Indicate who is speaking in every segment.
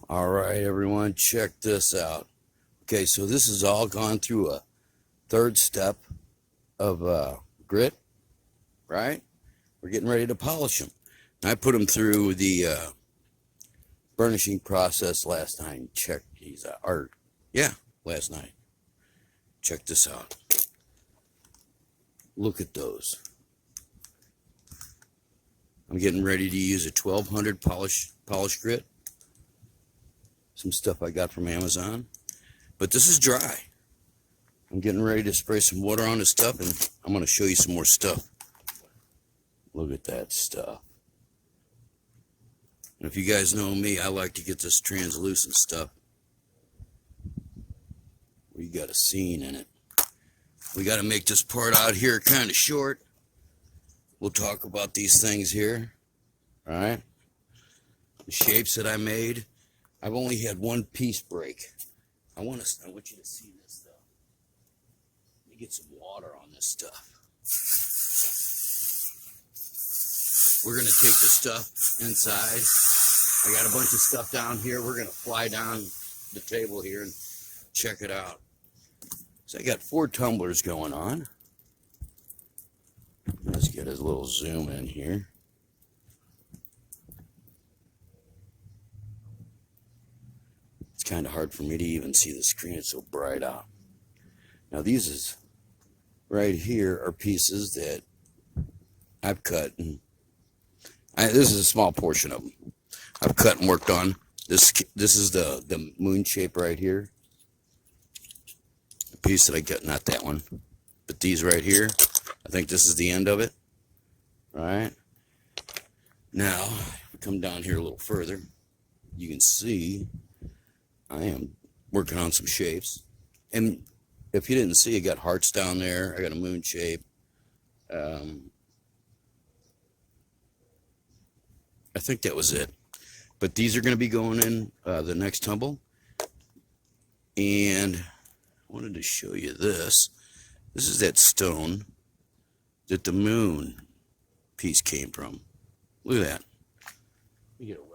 Speaker 1: All right, everyone, check this out. Okay, so this has all gone through a third step of grit, right? We're getting ready to polish them. And I put them through the burnishing process last night. Check these out. Last night. Check this out. Look at those. I'm getting ready to use a 1200 polish grit. Some stuff I got from Amazon. But this is dry. I'm getting ready to spray some water on this stuff, and I'm going to show you some more stuff. Look at that stuff. And if you guys know me, I like to get this translucent stuff. We got a scene in it. We got to make this part out here kind of short. We'll talk about these things here. All right. The shapes that I made. I've only had one piece break. I want you to see this stuff. Let me get some water on this stuff. We're going to take the stuff inside. I got a bunch of stuff down here. We're going to fly down the table here and check it out. So I got 4 tumblers going on. Let's get a little zoom in here. It's kind of hard for me to even see the screen. It's so bright out. Now these is right here are pieces that I've cut, and this is a small portion of them. I've cut and worked on. This is the moon shape right here. The piece that I got, not that one, but these right here. I think this is the end of it. All right. Now, if we come down here a little further, you can see I am working on some shapes. And if you didn't see, I got hearts down there. I got a moon shape. I think that was it. But these are going to be going in the next tumble. And I wanted to show you this. This is that stone that the moon piece came from. Look at that. Let me get it wet.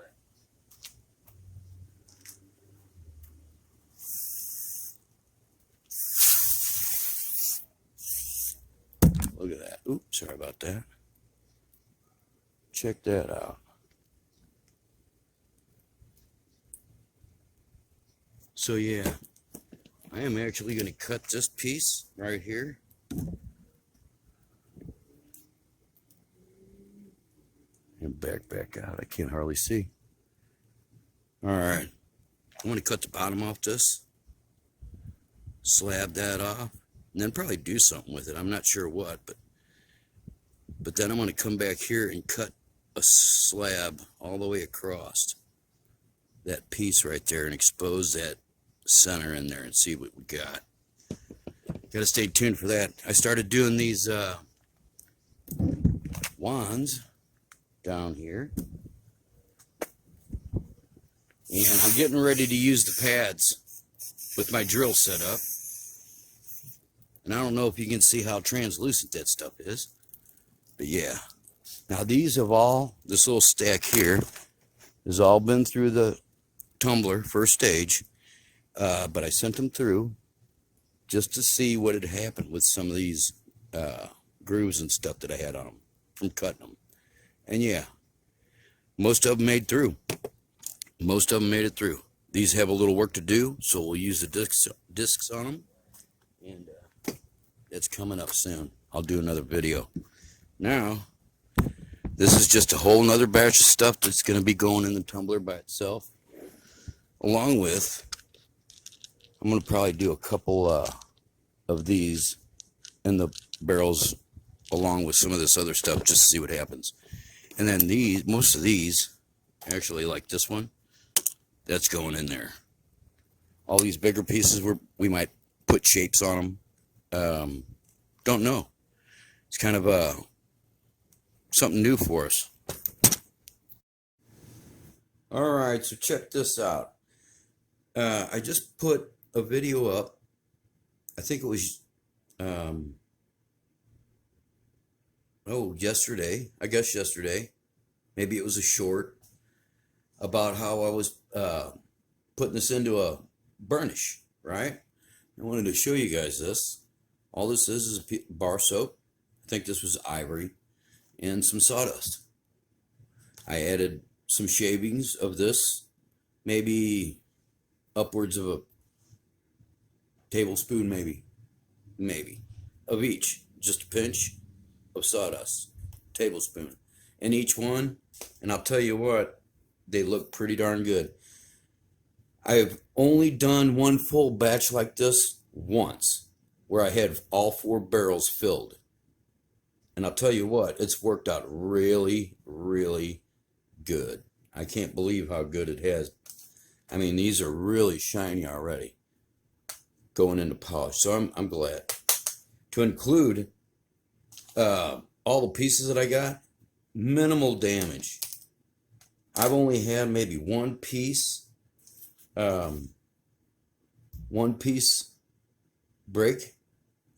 Speaker 1: Look at that. Oops, sorry about that. Check that out. So yeah, I am actually going to cut this piece right here. And back out. I can't hardly see. All right. I'm going to cut the bottom off this. Slab that off. And then probably do something with it. I'm not sure what, but then I'm going to come back here and cut a slab all the way across that piece right there and expose that center in there and see what we got. Got to stay tuned for that. I started doing these wands down here, and I'm getting ready to use the pads with my drill set up. And I don't know if you can see how translucent that stuff is, but yeah. Now these have all, this little stack here has all been through the tumbler first stage, but I sent them through just to see what had happened with some of these grooves and stuff that I had on them from cutting them. And yeah, most of them made through. Most of them made it through. These have a little work to do, so we'll use the discs on them. And it's coming up soon. I'll do another video. Now, this is just a whole nother batch of stuff that's going to be going in the tumbler by itself. Along with, I'm going to probably do a couple of these in the barrels along with some of this other stuff just to see what happens. And then these, most of these, actually like this one, that's going in there. All these bigger pieces, we might put shapes on them. Don't know. It's kind of something new for us. All right, so check this out. I just put a video up. I think it was yesterday. I guess yesterday. Maybe it was a short about how I was putting this into a burnish, right? I wanted to show you guys this. All this is a bar soap. I think this was ivory and some sawdust. I added some shavings of this, maybe upwards of a tablespoon, maybe of each, just a pinch of sawdust, tablespoon in each one. And I'll tell you what, they look pretty darn good. I've only done one full batch like this once, where I had all 4 barrels filled. And I'll tell you what, it's worked out really, really good. I can't believe how good it has. I mean, these are really shiny already, going into polish. So I'm glad. To include all the pieces that I got, minimal damage. I've only had maybe one piece break.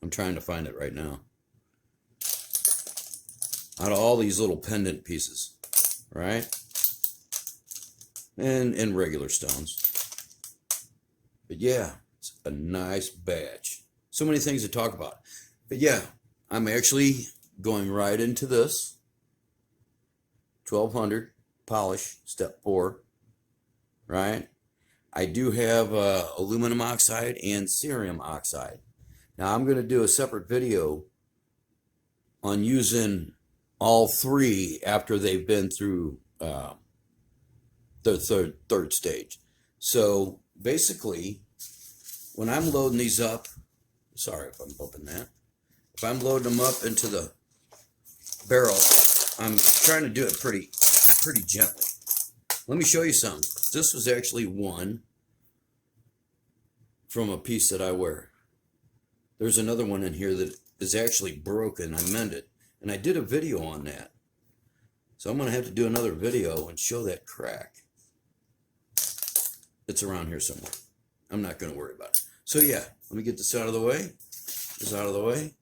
Speaker 1: I'm trying to find it right now. Out of all these little pendant pieces, right? And regular stones. But yeah, it's a nice batch. So many things to talk about. But yeah, I'm actually going right into this 1200 polish, step 4, right? I do have aluminum oxide and cerium oxide. Now I'm going to do a separate video on using all 3 after they've been through the third stage. So basically, when I'm loading these up, sorry if I'm bumping that, if I'm loading them up into the barrel, I'm trying to do it pretty gently. Let me show you some. This was actually one from a piece that I wear. There's another one in here that is actually broken. I mended, and I did a video on that. So I'm going to have to do another video and show that crack. It's around here somewhere. I'm not going to worry about it. So yeah, let me get this out of the way. This out of the way.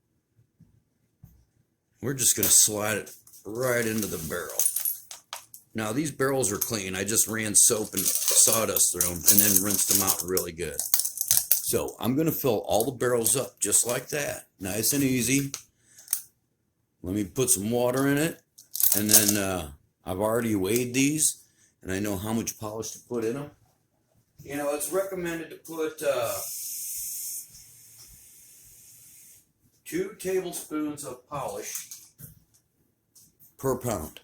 Speaker 1: We're just going to slide it right into the barrel. Now these barrels are clean. I just ran soap and sawdust through them and then rinsed them out really good. So I'm going to fill all the barrels up just like that. Nice and easy. Let me put some water in it. And then I've already weighed these and I know how much polish to put in them. You know, it's recommended to put 2 tablespoons of polish per pound.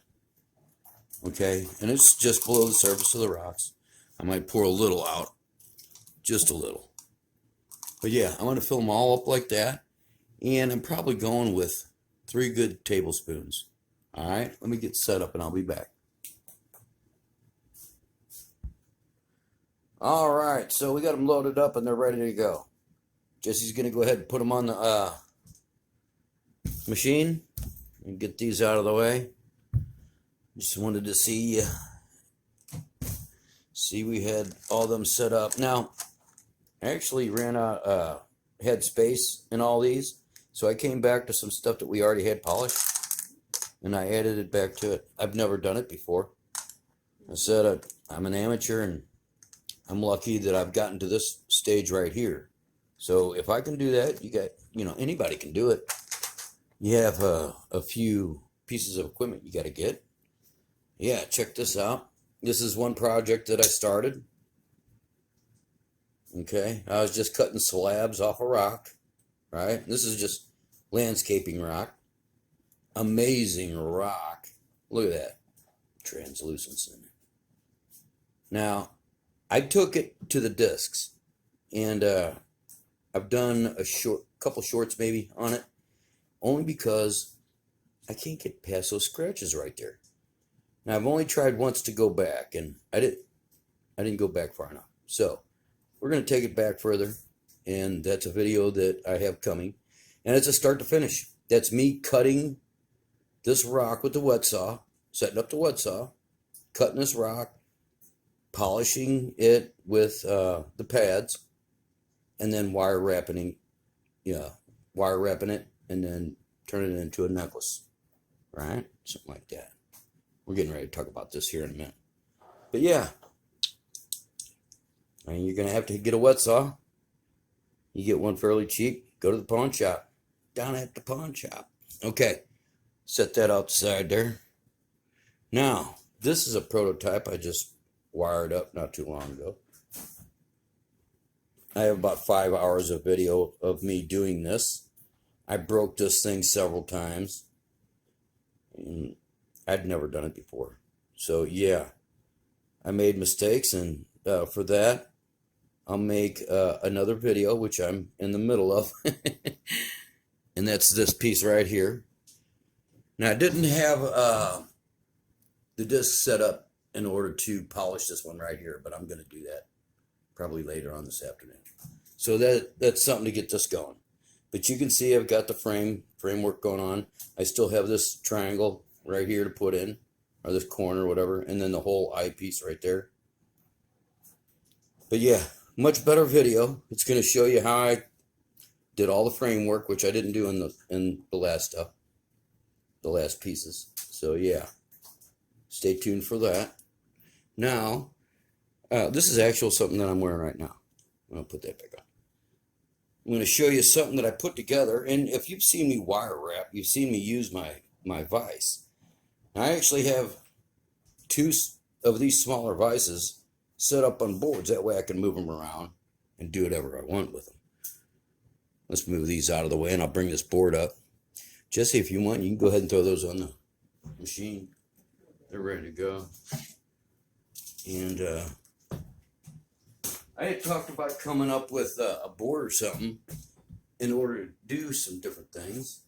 Speaker 1: Okay, and it's just below the surface of the rocks. I might pour a little out, just a little. But yeah, I'm going to fill them all up like that. And I'm probably going with 3 good tablespoons. All right, let me get set up and I'll be back. All right, so we got them loaded up and they're ready to go. Jesse's going to go ahead and put them on the machine and get these out of the way. Just wanted to see we had all them set up. Now, I actually ran out, had space in all these, so I came back to some stuff that we already had polished, and I added it back to it. I've never done it before. I said I'm an amateur, and I'm lucky that I've gotten to this stage right here. So if I can do that, anybody can do it. You have a few pieces of equipment you got to get. Yeah, check this out. This is one project that I started. Okay, I was just cutting slabs off a rock, right? This is just landscaping rock. Amazing rock. Look at that translucence in it. Now, I took it to the discs, and I've done a couple shorts maybe on it, only because I can't get past those scratches right there. Now, I've only tried once to go back, and I didn't go back far enough. So we're going to take it back further, and that's a video that I have coming, and it's a start to finish. That's me cutting this rock with the wet saw, setting up the wet saw, cutting this rock, polishing it with the pads, and then wire wrapping it, and then turning it into a necklace, right? Something like that. We're getting ready to talk about this here in a minute. But yeah, And you're going to have to get a wet saw. You get one fairly cheap. Go to the pawn shop. Down at the pawn shop. Okay. Set that outside there. Now, this is a prototype I just wired up not too long ago. I have about 5 hours of video of me doing this. I broke this thing several times. And I'd never done it before. So, yeah. I made mistakes, and for that, I'll make another video, which I'm in the middle of. And that's this piece right here. Now, I didn't have the disc set up in order to polish this one right here, but I'm going to do that probably later on this afternoon. So that's something to get this going. But you can see I've got the framework going on. I still have this triangle right here to put in, or this corner, whatever, and then the whole eyepiece right there. But yeah, much better video. It's going to show you how I did all the framework, which I didn't do in the last stuff, the last pieces. So yeah, stay tuned for that. Now, this is actually something that I'm wearing right now. I'll put that back on. I'm going to show you something that I put together, and if you've seen me wire wrap, you've seen me use my vise. I actually have 2 of these smaller vices set up on boards. That way I can move them around and do whatever I want with them. Let's move these out of the way, and I'll bring this board up. Jesse, if you want, you can go ahead and throw those on the machine. They're ready to go. And I had talked about coming up with a board or something in order to do some different things.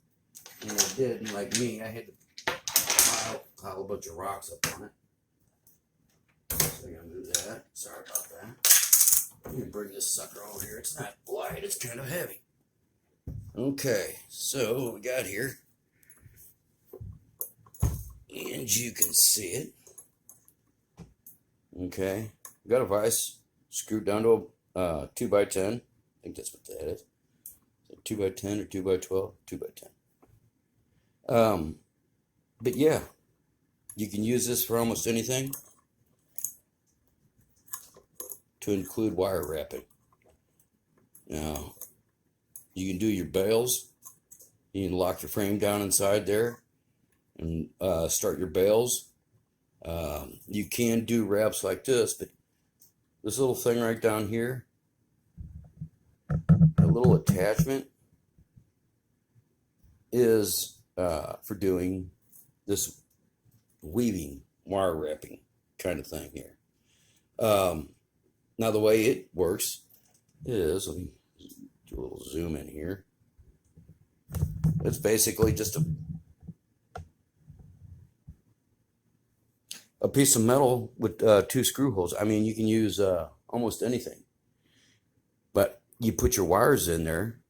Speaker 1: And I did, and like me, I had to pile a bunch of rocks up on it. So I'm going to move that. Sorry about that. Let me bring this sucker over here. It's not light, it's kind of heavy. Okay, so what we got here, and you can see it. Okay, we got a vise screwed down to a 2x10. I think that's what that is. 2x10 or 2x12? 2x10. But yeah, you can use this for almost anything, to include wire wrapping. Now, you can do your bales. You can lock your frame down inside there and start your bales. You can do wraps like this, but this little thing right down here, a little attachment, is for doing this weaving, wire wrapping kind of thing here. Now the way it works is, let me do a little zoom in here. It's basically just a piece of metal with 2 screw holes. I mean, you can use almost anything. But you put your wires in there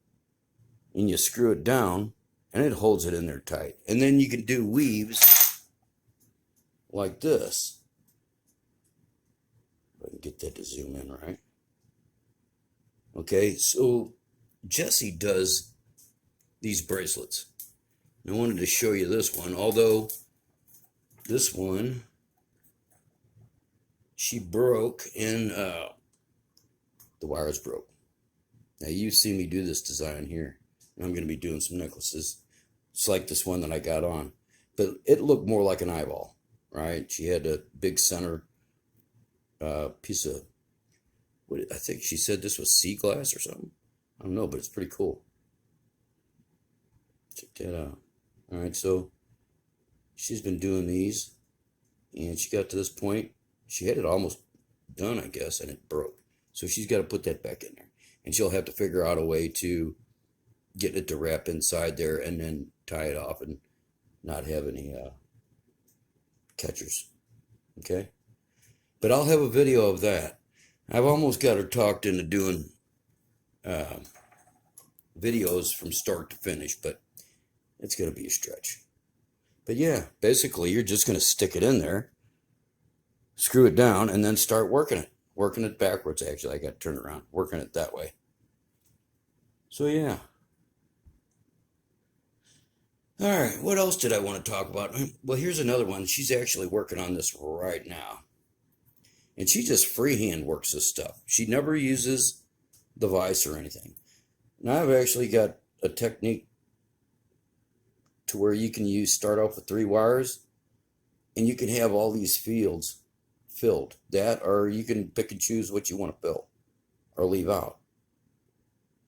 Speaker 1: and you screw it down and it holds it in there tight. And then you can do weaves like this. If I can get that to zoom in right. Okay, so Jesse does these bracelets. I wanted to show you this one, although this one she broke and the wires broke. Now you've seen me do this design here. I'm going to be doing some necklaces. It's like this one that I got on, but it looked more like an eyeball, right? She had a big center piece of, what I think she said this was sea glass or something. I don't know, but it's pretty cool. Check that out. All right, so she's been doing these, and she got to this point. She had it almost done, I guess, and it broke. So she's got to put that back in there, and she'll have to figure out a way to get it to wrap inside there and then tie it off and not have any catchers. Okay, but I'll have a video of that. I've almost got her talked into doing videos from start to finish, but it's going to be a stretch. But yeah, basically you're just going to stick it in there, screw it down, and then start working it. Working it backwards, actually. I got to turn it around. Working it that way. So yeah. All right, what else did I want to talk about? Well, here's another one. She's actually working on this right now. And she just freehand works this stuff. She never uses the vise or anything. And I've actually got a technique to where you can start off with 3 wires, and you can have all these fields filled. That, or you can pick and choose what you want to fill or leave out.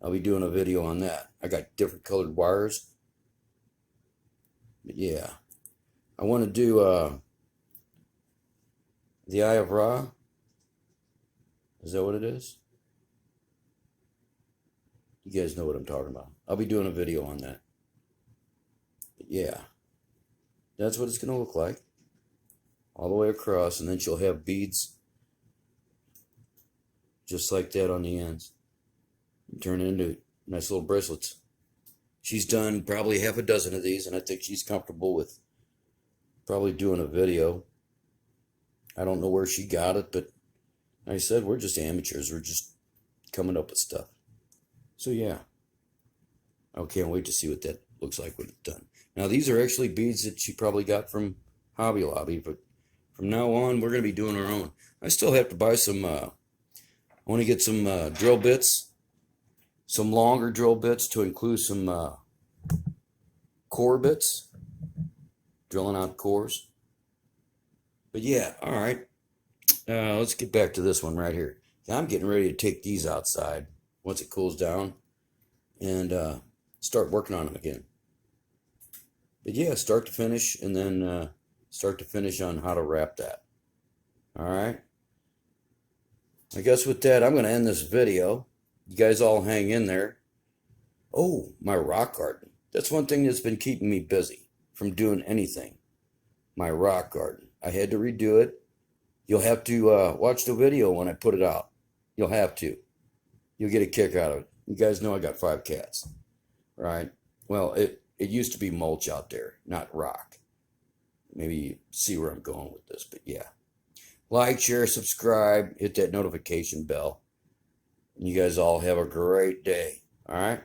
Speaker 1: I'll be doing a video on that. I got different colored wires. But yeah, I want to do the Eye of Ra. Is that what it is? You guys know what I'm talking about. I'll be doing a video on that. But yeah, that's what it's going to look like. All the way across, and then she'll have beads just like that on the ends. And turn it into nice little bracelets. She's done probably half a dozen of these, and I think she's comfortable with probably doing a video. I don't know where she got it, but like I said, we're just amateurs. We're just coming up with stuff. So yeah, I can't wait to see what that looks like when it's done. Now these are actually beads that she probably got from Hobby Lobby, but from now on we're going to be doing our own. I still have to buy some, I want to get some drill bits, some longer drill bits to include some core bits, drilling out cores. But yeah, all right, let's get back to this one right here. I'm getting ready to take these outside once it cools down and start working on them again. But yeah, start to finish, and then start to finish on how to wrap that. All right. I guess with that, I'm going to end this video. You guys all hang in there. Oh, my rock garden. That's one thing that's been keeping me busy from doing anything. My rock garden. I had to redo it. You'll have to watch the video when I put it out. You'll have to. You'll get a kick out of it. You guys know I got 5 cats, right? Well, it used to be mulch out there, not rock. Maybe you see where I'm going with this, but yeah. Like, share, subscribe, hit that notification bell. And you guys all have a great day, all right?